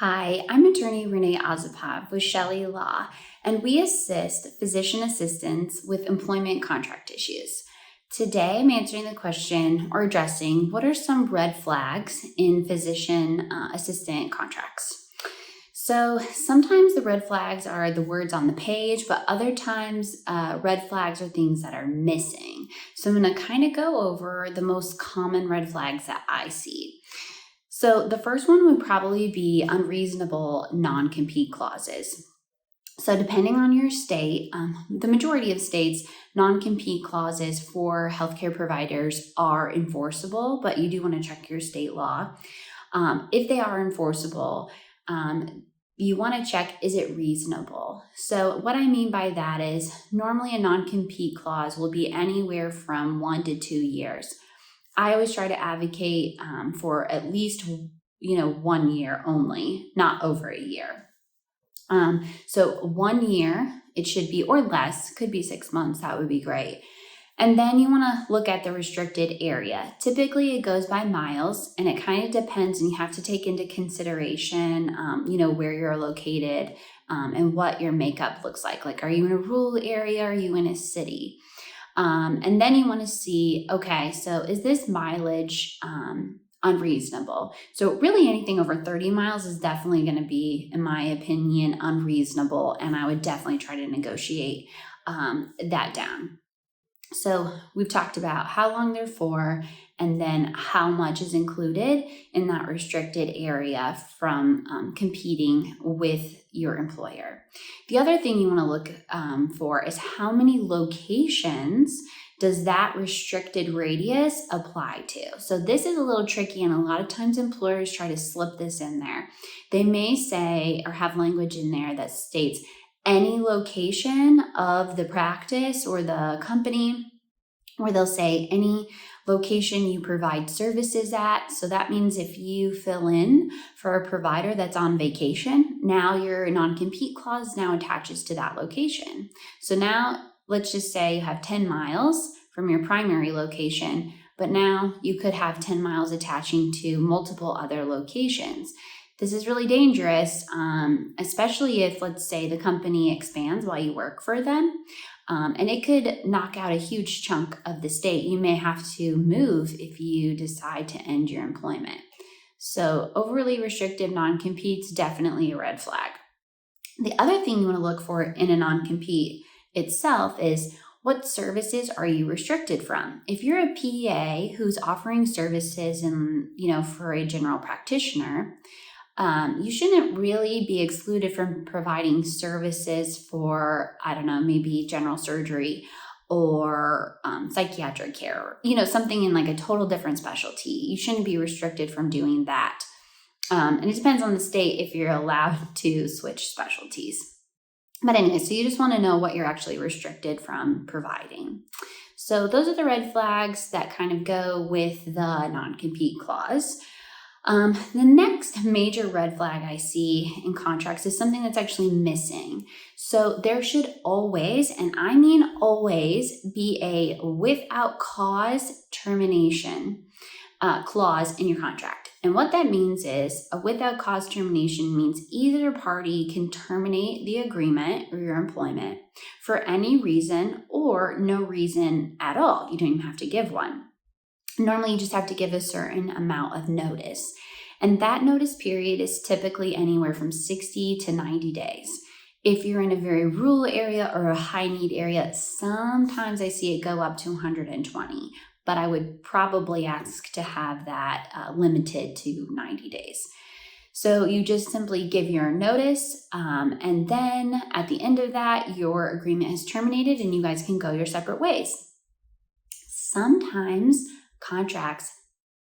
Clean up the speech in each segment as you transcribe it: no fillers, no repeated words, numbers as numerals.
Hi, I'm attorney Renee Osipov with Chelle Law, and we assist physician assistants with employment contract issues. Today, I'm answering the question or addressing what are some red flags in physician assistant contracts. So sometimes the red flags are the words on the page, but other times red flags are things that are missing. So I'm going to kind of go over the most common red flags that I see. So the first one would probably be unreasonable non-compete clauses. So depending on your state, the majority of states, non-compete clauses for healthcare providers are enforceable, but you do want to check your state law. If they are enforceable, you want to check, is it reasonable? So what I mean by that is normally a non-compete clause will be anywhere from 1 to 2 years. I always try to advocate for at least, 1 year only, not over a year. So 1 year, it should be, or less, could be 6 months, that would be great. And then you want to look at the restricted area. Typically it goes by miles, and it kind of depends, and you have to take into consideration, where you're located and what your makeup looks like. Like, are you in a rural area? Are you in a city? And then you want to see, okay, so is this mileage unreasonable? So really anything over 30 miles is definitely going to be, in my opinion, unreasonable. And I would definitely try to negotiate that down. So we've talked about how long they're for, and then how much is included in that restricted area from competing with your employer. The other thing you want to look for is how many locations does that restricted radius apply to? So this is a little tricky, and a lot of times employers try to slip this in there. They may say or have language in there that states any location of the practice or the company, or they'll say any location you provide services at. So that means if you fill in for a provider that's on vacation, now your non-compete clause now attaches to that location. So now let's just say you have 10 miles from your primary location, but now you could have 10 miles attaching to multiple other locations. This is really dangerous, especially if, let's say, the company expands while you work for them, and it could knock out a huge chunk of the state. You may have to move if you decide to end your employment. So overly restrictive non-compete's definitely a red flag. The other thing you want to look for in a non-compete itself is, what services are you restricted from? If you're a PA who's offering services for a general practitioner, you shouldn't really be excluded from providing services for, maybe general surgery or psychiatric care, something in like a total different specialty. You shouldn't be restricted from doing that. And it depends on the state if you're allowed to switch specialties. But anyway, so you just want to know what you're actually restricted from providing. So those are the red flags that kind of go with the non-compete clause. The next major red flag I see in contracts is something that's actually missing. So there should always, and I mean always, be a without cause termination clause in your contract. And what that means is a without cause termination means either party can terminate the agreement or your employment for any reason or no reason at all. You don't even have to give one. Normally, you just have to give a certain amount of notice. And that notice period is typically anywhere from 60 to 90 days. If you're in a very rural area or a high need area, sometimes I see it go up to 120. But I would probably ask to have that limited to 90 days. So you just simply give your notice, and then at the end of that, your agreement is terminated and you guys can go your separate ways. Sometimes contracts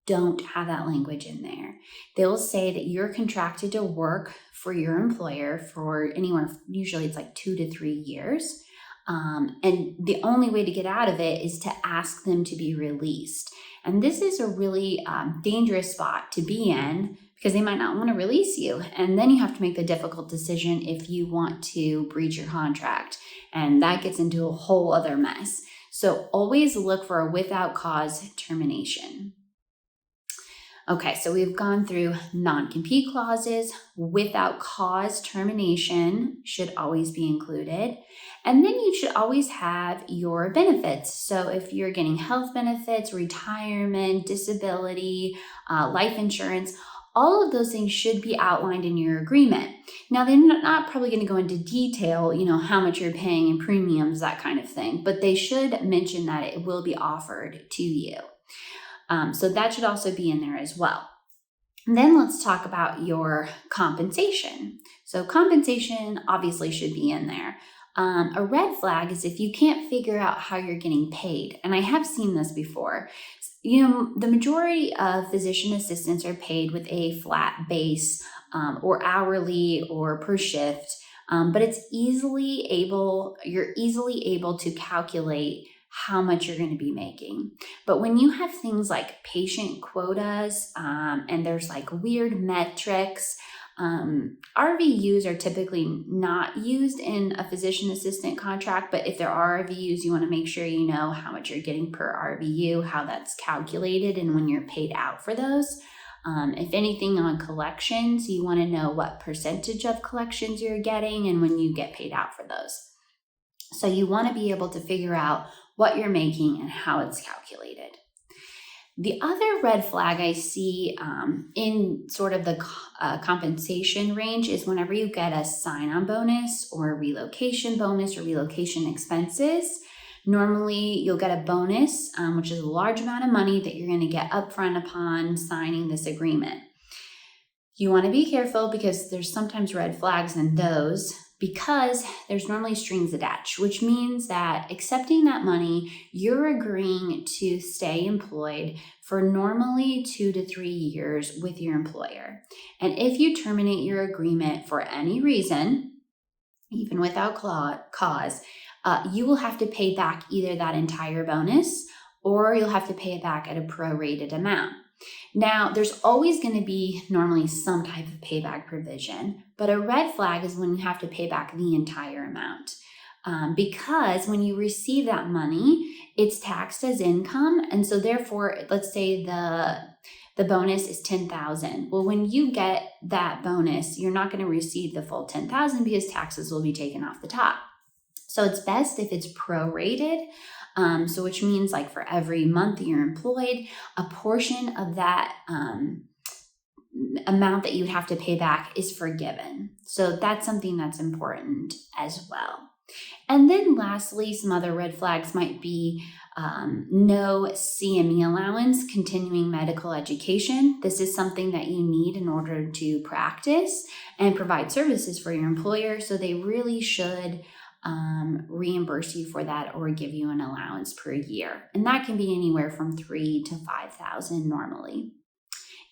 don't have that language in there. They'll say that you're contracted to work for your employer for anywhere, usually it's like 2 to 3 years. And the only way to get out of it is to ask them to be released. And this is a really dangerous spot to be in because they might not want to release you. And then you have to make the difficult decision if you want to breach your contract. And that gets into a whole other mess. So always look for a without cause termination. Okay, so we've gone through non-compete clauses, without cause termination should always be included. And then you should always have your benefits. So if you're getting health benefits, retirement, disability, life insurance, all of those things should be outlined in your agreement. Now, they're not probably going to go into detail, how much you're paying in premiums, that kind of thing, but they should mention that it will be offered to you. So that should also be in there as well. And then let's talk about your compensation. So compensation obviously should be in there. A red flag is if you can't figure out how you're getting paid. And I have seen this before. The majority of physician assistants are paid with a flat base or hourly or per shift, but you're easily able to calculate how much you're going to be making. But when you have things like patient quotas and there's like weird metrics, RVUs are typically not used in a physician assistant contract, but if there are RVUs, you want to make sure you know how much you're getting per RVU, how that's calculated, and when you're paid out for those. If anything on collections, you want to know what percentage of collections you're getting and when you get paid out for those. So you want to be able to figure out what you're making and how it's calculated. The other red flag I see in sort of the compensation range is whenever you get a sign-on bonus or a relocation bonus or relocation expenses. Normally, you'll get a bonus, which is a large amount of money that you're going to get upfront upon signing this agreement. You want to be careful because there's sometimes red flags in those, because there's normally strings attached, which means that accepting that money, you're agreeing to stay employed for normally 2 to 3 years with your employer. And if you terminate your agreement for any reason, even without cause, you will have to pay back either that entire bonus or you'll have to pay it back at a prorated amount. Now, there's always going to be normally some type of payback provision, but a red flag is when you have to pay back the entire amount. Because when you receive that money, it's taxed as income. And so therefore, let's say the bonus is $10,000. Well, when you get that bonus, you're not going to receive the full $10,000 because taxes will be taken off the top. So it's best if it's prorated. So which means like for every month that you're employed, a portion of that amount that you would have to pay back is forgiven. So that's something that's important as well. And then lastly, some other red flags might be no CME allowance, continuing medical education. This is something that you need in order to practice and provide services for your employer. So they really should reimburse you for that or give you an allowance per year. And that can be anywhere from $3,000 to $5,000 normally.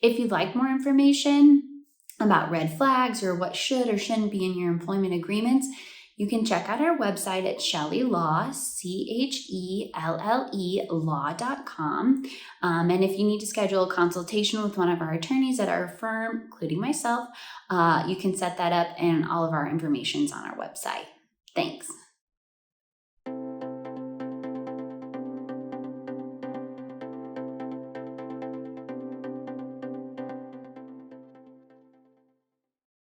If you'd like more information about red flags or what should or shouldn't be in your employment agreements, you can check out our website at Chelle Law, CHELLE law.com. And if you need to schedule a consultation with one of our attorneys at our firm, including myself, you can set that up, and all of our information is on our website. Thanks.